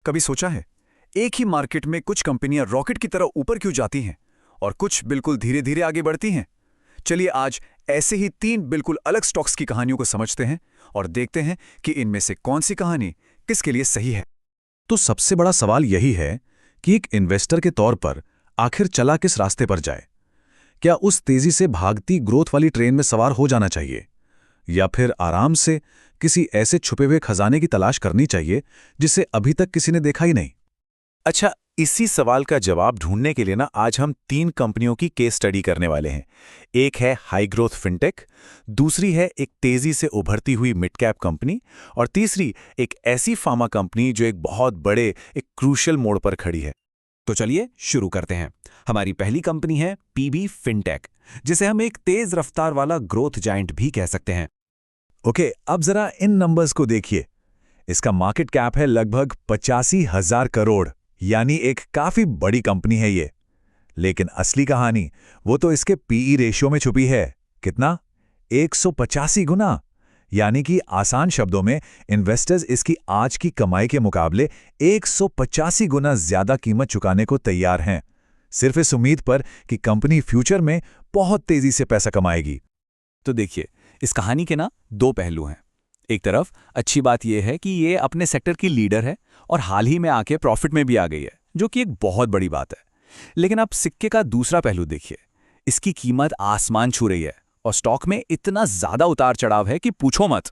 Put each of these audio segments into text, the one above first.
कभी सोचा है, एक ही मार्केट में कुछ कंपनियां रॉकेट की तरह ऊपर क्यों जाती हैं और कुछ बिल्कुल धीरे धीरे आगे बढ़ती हैं? चलिए आज ऐसे ही तीन बिल्कुल अलग स्टॉक्स की कहानियों को समझते हैं और देखते हैं कि इनमें से कौन सी कहानी किसके लिए सही है। तो सबसे बड़ा सवाल यही है कि एक इन्वेस्टर के तौर पर आखिर चला किस रास्ते पर जाए। क्या उस तेजी से भागती ग्रोथ वाली ट्रेन में सवार हो जाना चाहिए, या फिर आराम से किसी ऐसे छुपे हुए खजाने की तलाश करनी चाहिए जिसे अभी तक किसी ने देखा ही नहीं। अच्छा, इसी सवाल का जवाब ढूंढने के लिए ना आज हम तीन कंपनियों की केस स्टडी करने वाले हैं। एक है हाई ग्रोथ फिनटेक, दूसरी है एक तेजी से उभरती हुई मिड कैप कंपनी, और तीसरी एक ऐसी फार्मा कंपनी जो एक बहुत बड़े एक क्रूशियल मोड़ पर खड़ी है। तो चलिए शुरू करते हैं। हमारी पहली कंपनी है पीबी फिनटेक, जिसे हम एक तेज रफ्तार वाला ग्रोथ जायंट भी कह सकते हैं। ओके, अब जरा इन नंबर्स को देखिए। इसका मार्केट कैप है लगभग 85,000 करोड़, यानी एक काफी बड़ी कंपनी है ये। लेकिन असली कहानी वो तो इसके पीई रेशियो में छुपी है। कितना? 185 गुना। यानी कि आसान शब्दों में इन्वेस्टर्स इसकी आज की कमाई के मुकाबले 185 गुना ज्यादा कीमत चुकाने को तैयार हैं, सिर्फ इस उम्मीद पर कि कंपनी फ्यूचर में बहुत तेजी से पैसा कमाएगी। तो देखिए, इस कहानी के ना दो पहलू हैं। एक तरफ अच्छी बात यह है कि ये अपने सेक्टर की लीडर है और हाल ही में आके प्रॉफिट में भी आ गई है, जो कि एक बहुत बड़ी बात है। लेकिन आप सिक्के का दूसरा पहलू देखिए। इसकी कीमत आसमान छू रही है और स्टॉक में इतना ज्यादा उतार चढ़ाव है कि पूछो मत।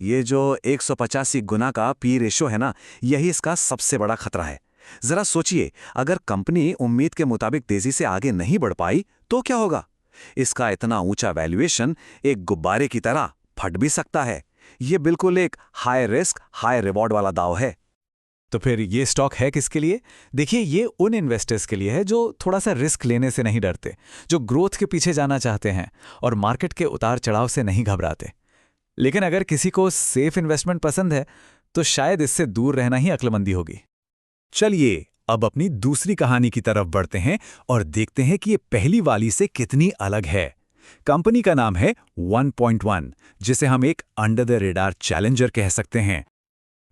ये जो 185 गुना का पी रेशो है ना, यही इसका सबसे बड़ा खतरा है। जरा सोचिए, अगर कंपनी उम्मीद के मुताबिक तेजी से आगे नहीं बढ़ पाई तो क्या होगा? इसका इतना ऊंचा वैल्यूएशन एक गुब्बारे की तरह फट भी सकता है। ये बिल्कुल एक हाई रिस्क हाई रिवॉर्ड वाला दाव है। तो फिर ये स्टॉक है किसके लिए? देखिए, ये उन इन्वेस्टर्स के लिए है जो थोड़ा सा रिस्क लेने से नहीं डरते, जो ग्रोथ के पीछे जाना चाहते हैं और मार्केट के उतार चढ़ाव से नहीं घबराते। लेकिन अगर किसी को सेफ इन्वेस्टमेंट पसंद है तो शायद इससे दूर रहना ही अक्लमंदी होगी। चलिए अब अपनी दूसरी कहानी की तरफ बढ़ते हैं और देखते हैं कि ये पहली वाली से कितनी अलग है। कंपनी का नाम है 1.1, जिसे हम एक अंडर द रेडार चैलेंजर कह सकते हैं।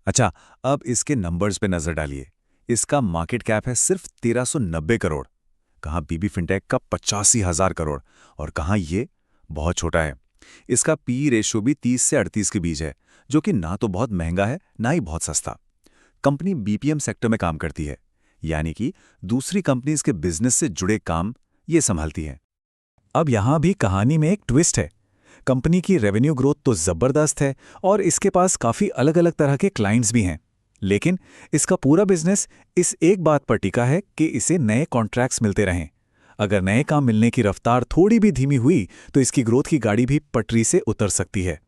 अच्छा, अब इसके नंबर्स पे नजर डालिए। इसका मार्केट कैप है सिर्फ 1390 करोड़। कहाँ पीबी फिनटेक का 85,000 करोड़, और कहाँ ये बहुत छोटा है। इसका पी रेशो भी 30 से 38 के बीच है, जो कि ना तो बहुत महंगा है ना ही बहुत सस्ता। कंपनी बीपीएम सेक्टर में काम करती है, यानी कि दूसरी कंपनीज के बिजनेस से जुड़े काम ये संभालती है। अब यहां भी कहानी में एक ट्विस्ट है। कंपनी की रेवेन्यू ग्रोथ तो जबरदस्त है और इसके पास काफी अलग अलग तरह के क्लाइंट्स भी हैं, लेकिन इसका पूरा बिजनेस इस एक बात पर टिका है कि इसे नए कॉन्ट्रैक्ट्स मिलते रहें। अगर नए काम मिलने की रफ्तार थोड़ी भी धीमी हुई तो इसकी ग्रोथ की गाड़ी भी पटरी से उतर सकती है।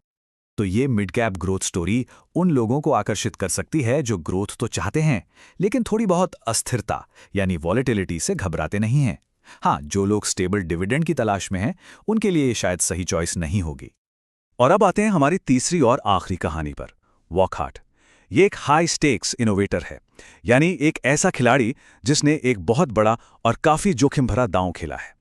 तो ये मिड कैप ग्रोथ स्टोरी उन लोगों को आकर्षित कर सकती है जो ग्रोथ तो चाहते हैं, लेकिन थोड़ी बहुत अस्थिरता यानी वॉलेटिलिटी से घबराते नहीं हैं। हाँ, जो लोग स्टेबल डिविडेंड की तलाश में हैं, उनके लिए ये शायद सही चॉइस नहीं होगी। और अब आते हैं हमारी तीसरी और आखिरी कहानी पर, वॉकहार्ट। ये एक हाई स्टेक्स इनोवेटर है, यानी एक ऐसा खिलाड़ी जिसने एक बहुत बड़ा और काफी जोखिम भरा दांव खेला है।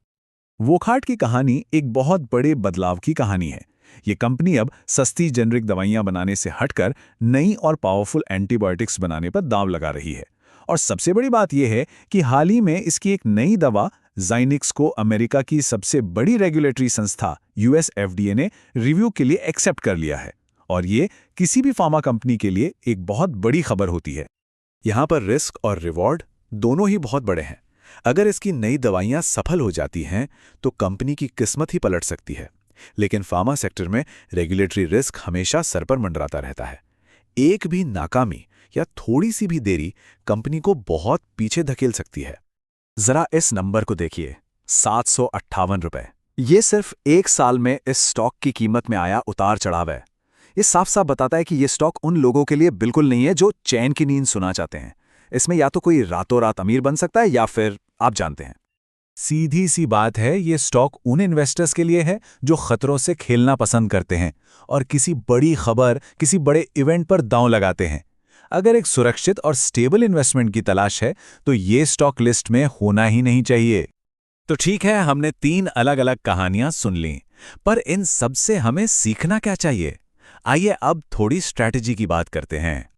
वॉकहार्ट की कहानी एक बहुत बड़े बदलाव की कहानी है। ये कंपनी अब सस्ती जेनरिक दवाइयां बनाने से हटकर नई और पावरफुल एंटीबायोटिक्स बनाने पर दांव लगा रही है। और सबसे बड़ी बात यह है कि हाल ही में इसकी एक नई दवा ज़ाइनिक्स को अमेरिका की सबसे बड़ी रेगुलेटरी संस्था यूएस एफडीए ने रिव्यू के लिए एक्सेप्ट कर लिया है। और ये किसी भी फार्मा कंपनी के लिए एक बहुत बड़ी खबर होती है। यहाँ पर रिस्क और रिवॉर्ड दोनों ही बहुत बड़े हैं। अगर इसकी नई दवाइयाँ सफल हो जाती हैं तो कंपनी की किस्मत ही पलट सकती है। लेकिन फार्मा सेक्टर में रेगुलेटरी रिस्क हमेशा सर पर मंडराता रहता है। एक भी नाकामी या थोड़ी सी भी देरी कंपनी को बहुत पीछे धकेल सकती है। जरा इस नंबर को देखिए, 758 रुपए। ये सिर्फ एक साल में इस स्टॉक की कीमत में आया उतार चढ़ाव है। ये साफ साफ बताता है कि ये स्टॉक उन लोगों के लिए बिल्कुल नहीं है जो चैन की नींद सुना चाहते हैं। इसमें या तो कोई रातों रात अमीर बन सकता है या फिर आप जानते हैं। सीधी सी बात है, ये स्टॉक उन इन्वेस्टर्स के लिए है जो खतरों से खेलना पसंद करते हैं और किसी बड़ी खबर, किसी बड़े इवेंट पर दांव लगाते हैं। अगर एक सुरक्षित और स्टेबल इन्वेस्टमेंट की तलाश है तो ये स्टॉक लिस्ट में होना ही नहीं चाहिए। तो ठीक है, हमने तीन अलग अलग कहानियां सुन लीं, पर इन सब से हमें सीखना क्या चाहिए? आइए अब थोड़ी स्ट्रैटेजी की बात करते हैं।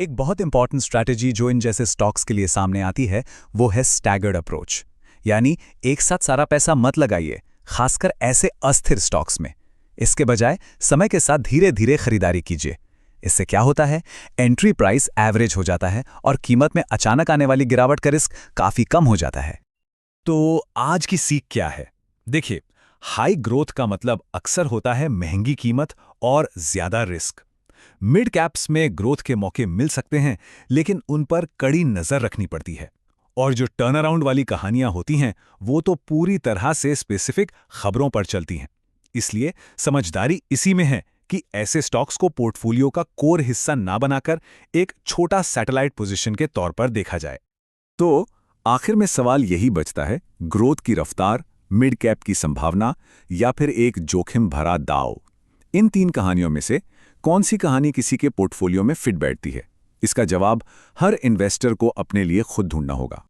एक बहुत इंपॉर्टेंट स्ट्रैटेजी जो इन जैसे स्टॉक्स के लिए सामने आती है वो है स्टैगर्ड अप्रोच। यानी एक साथ सारा पैसा मत लगाइए, खासकर ऐसे अस्थिर स्टॉक्स में। इसके बजाय समय के साथ धीरे धीरे खरीदारी कीजिए। इससे क्या होता है, एंट्री प्राइस एवरेज हो जाता है और कीमत में अचानक आने वाली गिरावट का रिस्क काफी कम हो जाता है। तो आज की सीख क्या है? देखिए, हाई ग्रोथ का मतलब अक्सर होता है महंगी कीमत और ज्यादा रिस्क। मिड कैप्स में ग्रोथ के मौके मिल सकते हैं, लेकिन उन पर कड़ी नजर रखनी पड़ती है। और जो टर्न अराउंड वाली कहानियां होती हैं, वो तो पूरी तरह से स्पेसिफिक खबरों पर चलती हैं। इसलिए समझदारी इसी में है कि ऐसे स्टॉक्स को पोर्टफोलियो का कोर हिस्सा ना बनाकर एक छोटा सैटेलाइट पोजीशन के तौर पर देखा जाए। तो आखिर में सवाल यही बचता है, ग्रोथ की रफ्तार, मिड कैप की संभावना या फिर एक जोखिम भरा दाव? इन 3 कहानियों में से कौन सी कहानी किसी के पोर्टफोलियो में फिट बैठती है? इसका जवाब हर इन्वेस्टर को अपने लिए खुद ढूंढना होगा।